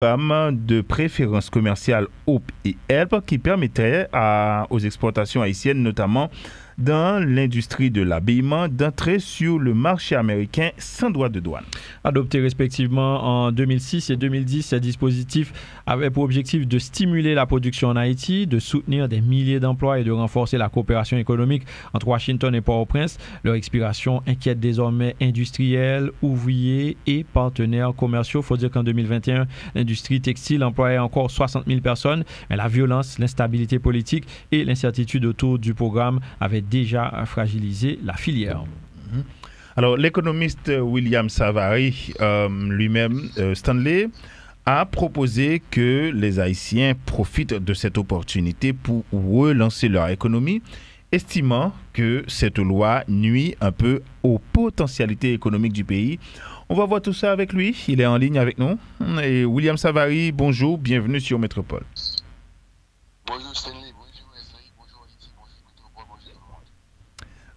Programme de préférence commerciale Hope et Help qui permettrait aux exportations haïtiennes, notamment dans l'industrie de l'habillement, d'entrer sur le marché américain sans droit de douane. Adoptés respectivement en 2006 et 2010, ces dispositifs avaient pour objectif de stimuler la production en Haïti, de soutenir des milliers d'emplois et de renforcer la coopération économique entre Washington et Port-au-Prince. Leur expiration inquiète désormais industriels, ouvriers et partenaires commerciaux. Il faut dire qu'en 2021, l'industrie textile employait encore 60 000 personnes, mais la violence, l'instabilité politique et l'incertitude autour du programme avaient déjà fragilisé la filière. Alors, l'économiste William Savary, lui-même, Stanley, a proposé que les Haïtiens profitent de cette opportunité pour relancer leur économie, estimant que cette loi nuit un peu aux potentialités économiques du pays. On va voir tout ça avec lui. Il est en ligne avec nous. Et William Savary, bonjour, bienvenue sur Métropole. Bonjour Stanley, bonjour Esaïe, bonjour Haïti, bonjour Métropole, bonjour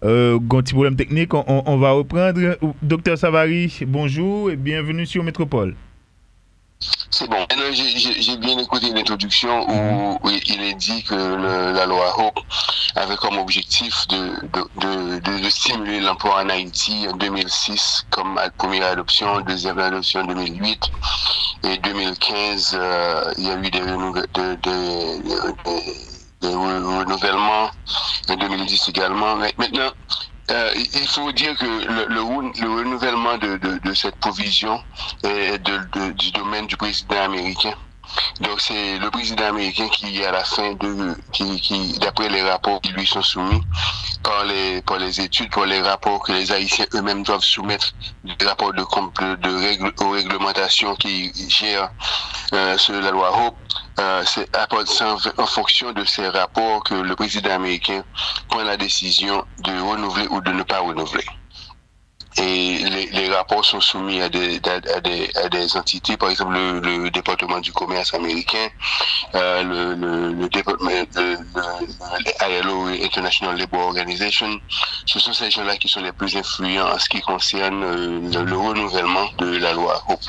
tout le monde. Petit problème technique, on va reprendre. Docteur Savary, bonjour et bienvenue sur Métropole. C'est bon. J'ai bien écouté l'introduction où il est dit que la loi Hope avait comme objectif de stimuler l'emploi en Haïti en 2006 comme première adoption, deuxième adoption en 2008 et 2015 il y a eu des renouvellements en 2010 également. Mais maintenant, il faut dire que le renouvellement de cette provision est du domaine du président américain. Donc c'est le président américain qui, à la fin qui d'après les rapports qui lui sont soumis par les études, par les rapports que les Haïtiens eux-mêmes doivent soumettre, des rapports aux réglementations qui gèrent sur la loi Hope, c'est en fonction de ces rapports que le président américain prend la décision de renouveler ou de ne pas renouveler. Et les rapports sont soumis à des entités, par exemple le département du commerce américain, le ILO, International Labour Organization. Ce sont ces gens-là qui sont les plus influents en ce qui concerne le renouvellement de la loi Hope.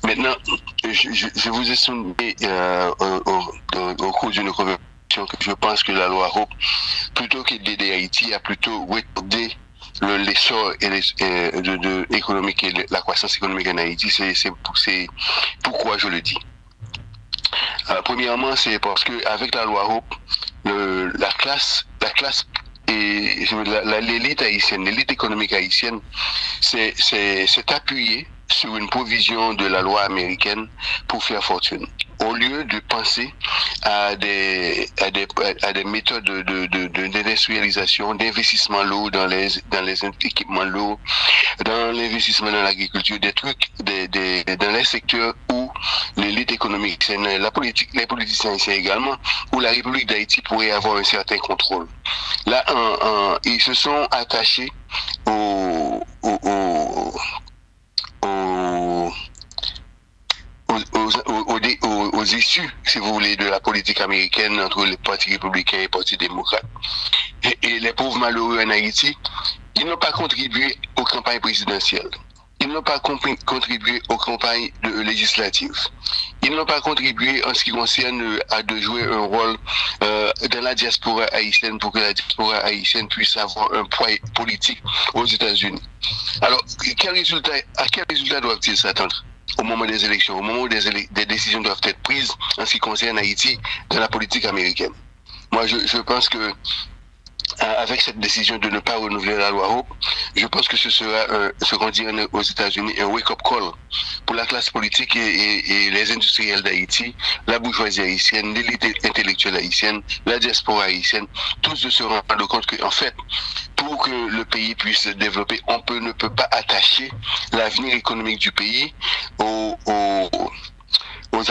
Maintenant, je vous ai souligné au cours d'une conversation que je pense que la loi Hope, plutôt que d'aider Haïti, a plutôt retardé l'essor économique et la croissance économique en Haïti. C'est pourquoi je le dis. Premièrement, c'est parce que avec la loi Hope, la classe et l'élite haïtienne, l'élite économique haïtienne, s'est appuyée sur une provision de la loi américaine pour faire fortune, au lieu de penser à des méthodes d'industrialisation, d'investissement lourd dans les équipements lourds, dans l'investissement dans l'agriculture, des trucs dans les secteurs où l'élite économique, les politiciens ici également, où la République d'Haïti pourrait avoir un certain contrôle. Là, ils se sont attachés aux issues, si vous voulez, de la politique américaine entre les partis républicains et les partis démocrates. Et les pauvres malheureux en Haïti, ils n'ont pas contribué aux campagnes présidentielles. Ils n'ont pas contribué aux campagnes législatives. Ils n'ont pas contribué en ce qui concerne de jouer un rôle dans la diaspora haïtienne pour que la diaspora haïtienne puisse avoir un poids politique aux États-Unis. Alors, à quel résultat doivent-ils s'attendre au moment des élections, au moment où des décisions doivent être prises en ce qui concerne Haïti dans la politique américaine? Moi, je pense que avec cette décision de ne pas renouveler la loi Hope, je pense que ce sera ce qu'on dit aux États-Unis un wake-up call pour la classe politique et les industriels d'Haïti, la bourgeoisie haïtienne, l'élite intellectuelle haïtienne, la diaspora haïtienne, tous de se rendre compte qu'en fait, pour que le pays puisse se développer, on ne peut pas attacher l'avenir économique du pays aux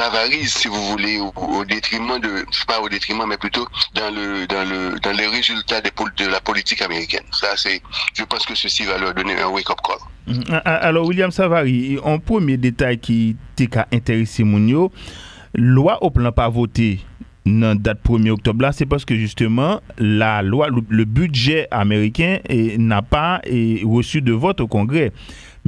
avarices, si vous voulez, au détriment pas au détriment, mais plutôt dans les résultats de la politique américaine. Ça, je pense que ceci va leur donner un wake-up call. Alors, William Savary, un premier détail qui t'a intéressé, Mounio, loi au plan pas voté dans la date 1er octobre là, c'est parce que justement la loi, le budget américain n'a pas reçu de vote au Congrès.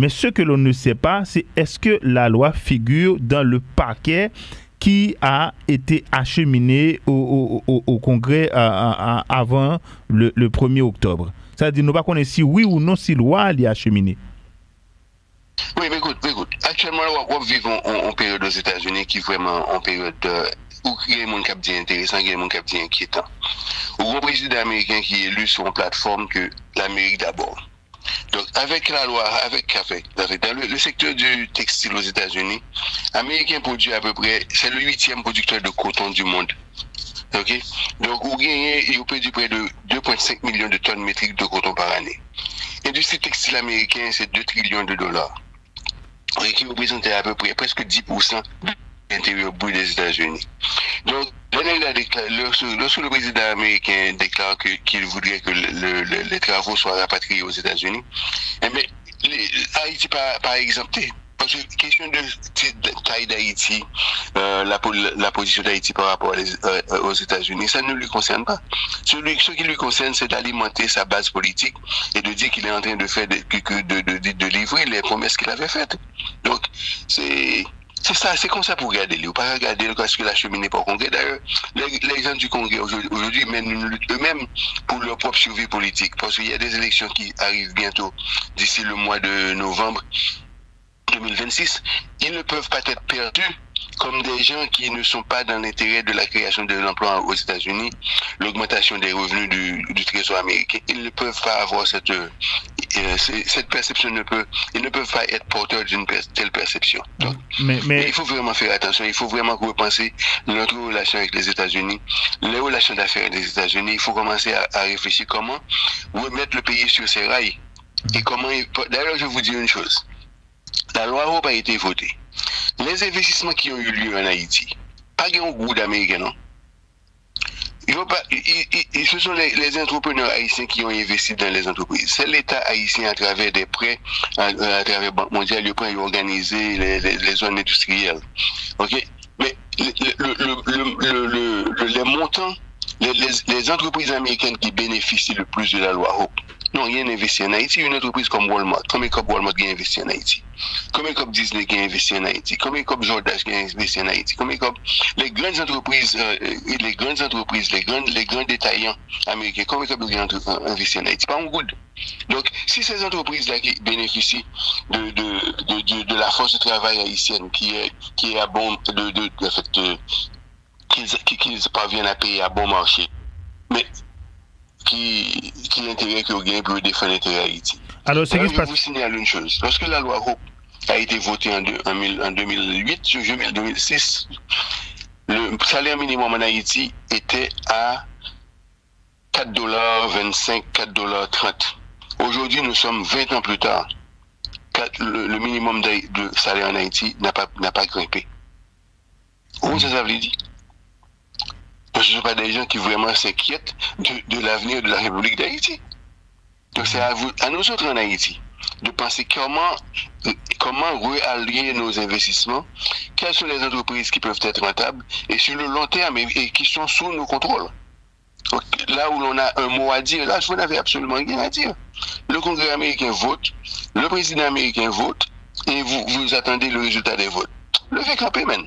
Mais ce que l'on ne sait pas, c'est est-ce que la loi figure dans le paquet qui a été acheminé au Congrès avant le 1er octobre. C'est-à-dire, nous ne savons pas si oui ou non si la loi est acheminée. Oui, mais écoute. Actuellement, nous vivons en période aux États-Unis qui est vraiment en période où il y a des gens qui dit intéressant, il y a des gens qui dit inquiétant. Où un président américain qui est élu sur une plateforme que l'Amérique d'abord. Donc, avec la loi, dans le secteur du textile aux États-Unis, Américain produit à peu près, c'est le 8e producteur de coton du monde. Ok? Donc, il produit près de 2,5 millions de tonnes métriques de coton par année. L'industrie textile américaine, c'est 2 trillions de dollars. Qui représentait à peu près presque 10% de l'intérieur brut des États-Unis. Donc, lorsque le président américain déclare qu'il voudrait que les travaux soient rapatriés aux États-Unis, Haïti pas exempté. Parce que question de taille d'Haïti, la position d'Haïti par rapport aux États-Unis, ça ne lui concerne pas. Ce qui lui concerne, c'est d'alimenter sa base politique et de dire qu'il est en train de livrer les promesses qu'il avait faites. Donc, c'est ça, c'est comme ça pour regarder. Il ne faut pas regarder parce que la cheminée n'est pas au Congrès. D'ailleurs, les gens du Congrès aujourd'hui mènent une lutte eux-mêmes pour leur propre survie politique. Parce qu'il y a des élections qui arrivent bientôt, d'ici le mois de novembre 2026. Ils ne peuvent pas être perdus comme des gens qui ne sont pas dans l'intérêt de la création de l'emploi aux États-Unis, l'augmentation des revenus du Trésor américain. Ils ne peuvent pas avoir cette perception, ils ne peuvent pas être porteurs d'une telle perception. Donc, mais il faut vraiment faire attention, il faut vraiment repenser notre relation avec les États-Unis, les relations d'affaires des États-Unis. Il faut commencer à réfléchir comment remettre le pays sur ses rails. Et comment. D'ailleurs, je vous dis une chose. La loi Europe a été votée. Les investissements qui ont eu lieu en Haïti, pas un goût d'Américain, non? Ce sont les entrepreneurs haïtiens qui ont investi dans les entreprises. C'est l'État haïtien à travers des prêts, à travers Banque mondiale, il a organisé les zones industrielles. Ok? Mais les montants, les entreprises américaines qui bénéficient le plus de la loi Europe, non, rien investi en Haïti. Une entreprise comme Walmart, combien de Walmart qui a investi en Haïti? Combien de Disney qui a investi en Haïti? Combien de Jordan qui a investi en Haïti? Combien de les grandes entreprises, les grands détaillants américains, combien de qui ont investi en Haïti? Pas un good. Donc, si ces entreprises-là qui bénéficient de la force de travail haïtienne qui est à bon, qu'ils parviennent à payer à bon marché, mais qui est intérêt que vous gagnez pour défendre l'intérêt Haïti. Alors, je vous signale une chose. Lorsque la loi Europe a été votée en 2008, en 2006, le salaire minimum en Haïti était à $4,25, $4,30. Aujourd'hui, nous sommes 20 ans plus tard. Le minimum de salaire en Haïti n'a pas grimpé. Où ça veut dire? Parce que ce ne sont pas des gens qui vraiment s'inquiètent de l'avenir de la République d'Haïti. Donc c'est à nous autres en Haïti de penser comment réallier nos investissements, quelles sont les entreprises qui peuvent être rentables et sur le long terme et qui sont sous nos contrôles. Donc, là où l'on a un mot à dire, là vous n'avez absolument rien à dire. Le Congrès américain vote, le président américain vote et vous attendez le résultat des votes. Le fait camper, man.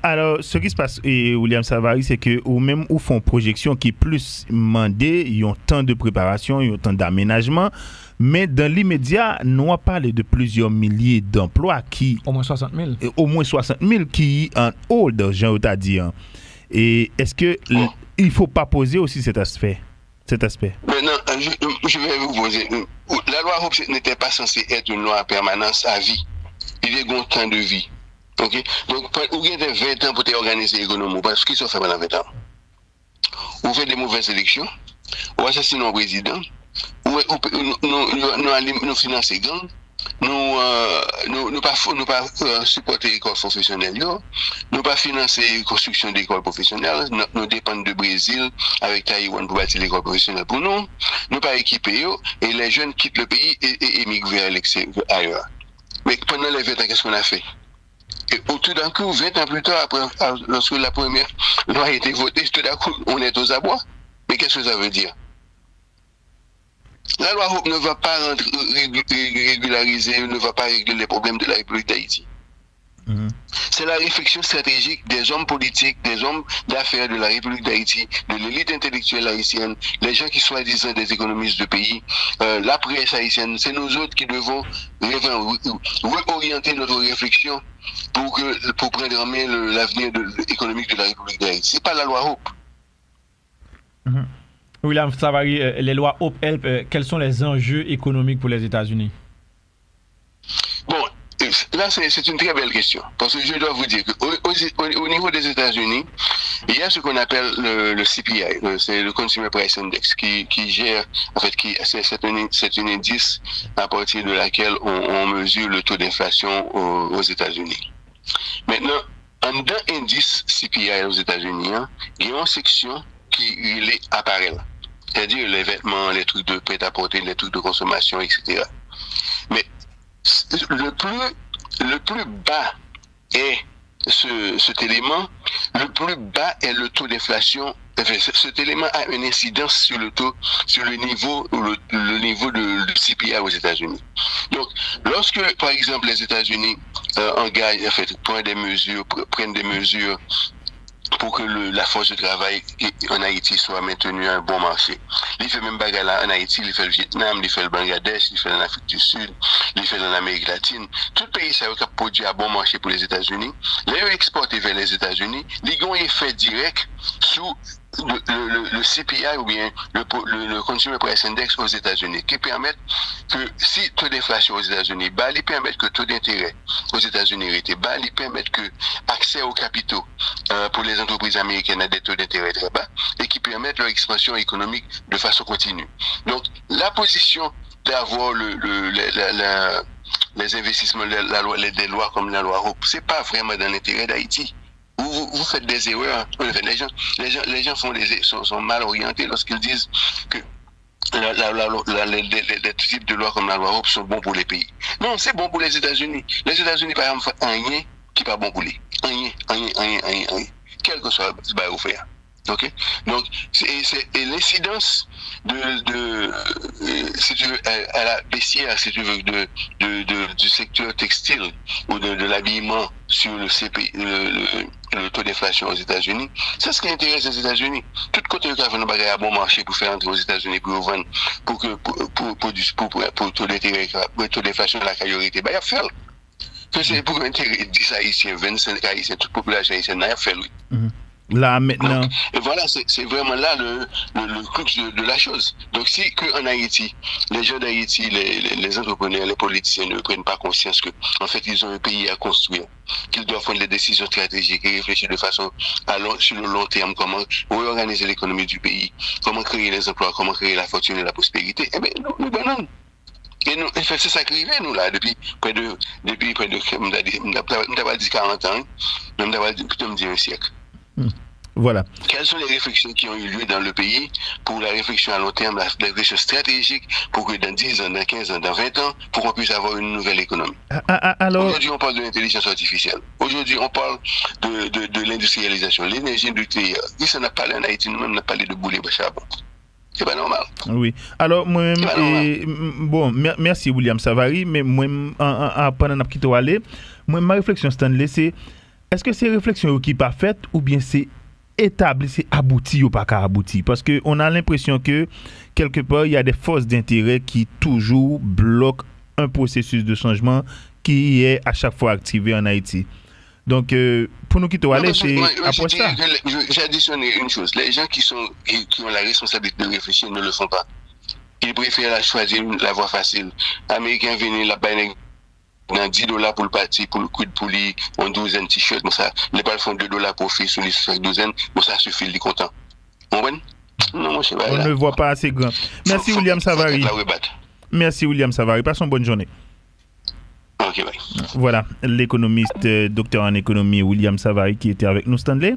Alors, ce qui se passe, William Savary, c'est que ou même où font projection qui est plus demandé, ils ont tant de préparation, ils ont tant d'aménagement, mais dans l'immédiat, nous avons parlé de plusieurs milliers d'emplois qui... Au moins 60 000. Au moins 60 000 qui en hold, j'ai envie de dire. Et est-ce que il ne faut pas poser aussi cet aspect? Maintenant, je vais vous poser. La loi Europe n'était pas censée être une loi à permanence à vie. Il y a un temps de vie. Okay? Donc, vous avez 20 ans pour organiser l'économie. Parce qu'ils sont fait pendant 20 ans. Vous faites des mauvaises élections, vous assassinez un président, nous finançons les gangs, nous pas supporter l'école professionnelle, nous pas financer la construction d'écoles professionnelles, nous dépendons du Brésil avec Taïwan pour bâtir l'école professionnelle pour nous pas équiper et les jeunes quittent le pays et émigrent vers l'extérieur ailleurs. Mais pendant les 20 ans, qu'est-ce qu'on a fait? Et tout d'un coup, 20 ans plus tard, après, lorsque la première loi a été votée, tout d'un coup, on est aux abois. Mais qu'est-ce que ça veut dire? La loi Hope ne va pas régulariser, ne va pas régler les problèmes de la République d'Haïti. C'est la réflexion stratégique des hommes politiques, des hommes d'affaires de la République d'Haïti, de l'élite intellectuelle haïtienne, les gens qui soi-disant des économistes de pays, la presse haïtienne. C'est nous autres qui devons réorienter notre réflexion pour prendre en main l'avenir économique de la République d'Haïti. C'est pas la loi Hope. William Savary, les lois Hope Help, quels sont les enjeux économiques pour les États-Unis? Bon, là, c'est une très belle question. Parce que je dois vous dire qu'au niveau des États-Unis, il y a ce qu'on appelle le CPI, c'est le Consumer Price Index, qui gère, en fait, c'est une indice à partir de laquelle on mesure le taux d'inflation aux États-Unis. Maintenant, en dans l'indice CPI aux États-Unis, il y a une section qui est appareil, c'est-à-dire les vêtements, les trucs de prêt-à-porter, les trucs de consommation, etc. Mais le plus bas est cet élément, le plus bas est le taux d'inflation. Enfin, cet élément a une incidence sur le niveau de CPI aux États-Unis. Donc, lorsque, par exemple, les États-Unis prennent des mesures pour que la force de travail en Haïti soit maintenue à un bon marché. Il fait même bagarre là en Haïti, il fait le Vietnam, il fait le Bangladesh, il fait l'Afrique du Sud, il fait en Amérique latine. Tout pays ça a produit à bon marché pour les États-Unis. Les exportés vers les États-Unis, ils ont un effet direct sous le CPI ou bien le Consumer Price Index aux États-Unis, qui permettent que si taux d'inflation aux États-Unis bas, ils permettent que taux d'intérêt aux États-Unis était bas, ils permettent que accès aux capitaux pour les entreprises américaines à des taux d'intérêt très bas et qui permettent leur expansion économique de façon continue. Donc la position d'avoir les investissements, des lois comme la loi Hope, c'est pas vraiment dans l'intérêt d'Haïti. Vous faites des erreurs. Les gens sont mal orientés lorsqu'ils disent que les types de lois comme la loi Hope sont bons pour les pays. Non, c'est bon pour les États-Unis. Les États-Unis, par exemple, font rien qui n'est pas bon pour les. Rien. Quel que soit ce que vous faites. Ok? Donc, c'est l'incidence si tu veux, à la baissière, si tu veux, du secteur textile ou de l'habillement sur le taux d'inflation aux États-Unis. C'est ce qui intéresse les États-Unis. Tout côté de faire une bagarre à bon marché pour faire entrer aux États-Unis pour vendre, pour taux d'inflation de la priorité, il y a fait. Que c'est pour intégrer 10 Haïtiens, 25 Haïtiens, toute population haïtienne, il y a fait, oui. Là, maintenant. Donc, et voilà, c'est vraiment là le crux de la chose. Donc, si qu'en Haïti, les gens d'Haïti, les entrepreneurs, les politiciens ne prennent pas conscience qu'en fait, ils ont un pays à construire, qu'ils doivent prendre des décisions stratégiques et réfléchir de façon sur le long terme, comment réorganiser l'économie du pays, comment créer les emplois, comment créer la fortune et la prospérité, eh bien, nous banons. Et nous, c'est ça qui arrive, nous, là, depuis près de, on n'a pas dit 40 ans, on n'a plutôt me dire un siècle. Voilà. Quelles sont les réflexions qui ont eu lieu dans le pays pour la réflexion à long terme, la réflexion stratégique pour que dans 10 ans, dans 15 ans, dans 20 ans, pour qu'on puisse avoir une nouvelle économie. Alors... Aujourd'hui, on parle de l'intelligence artificielle. Aujourd'hui, on parle de l'industrialisation, l'énergie nucléaire. Ici, on a parlé en Haïti, nous-mêmes, on a parlé de boulet de charbon. C'est pas normal. Oui. Alors, moi-même, bon, merci William Savary, mais moi, pendant que tu aller, moi, ma réflexion, Stanley, c'est est-ce que c'est réflexion qui n'est pas faite ou bien c'est établi, c'est abouti ou pas qu'à abouti? Parce qu'on a l'impression que quelque part, il y a des forces d'intérêt qui toujours bloquent un processus de changement qui est à chaque fois activé en Haïti. Donc, pour nous qui te aller, c'est après ça. J'ai additionné une chose. Les gens qui ont la responsabilité de réfléchir ne le font pas. Ils préfèrent choisir la voie facile. Américains viennent là-bas, dans $10 pour le parti, pour le coup de poulie, en 12 t-shirt, bon ça, les balles font $2 pour faire sur les 12, bon ça suffit, il est content. On ne voit pas assez grand. Merci William Savary. Merci William Savary. Passons bonne journée. Okay, bye. Voilà, l'économiste, docteur en économie William Savary qui était avec nous, Stanley.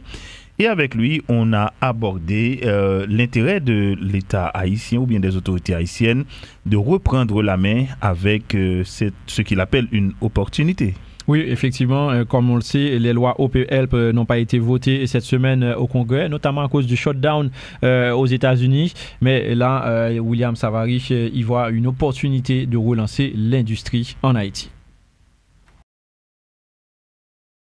Et avec lui, on a abordé l'intérêt de l'État haïtien ou bien des autorités haïtiennes de reprendre la main avec ce qu'il appelle une opportunité. Oui, effectivement, comme on le sait, les lois OPHELP n'ont pas été votées cette semaine au Congrès, notamment à cause du shutdown aux États-Unis. Mais là, William Savary y voit une opportunité de relancer l'industrie en Haïti.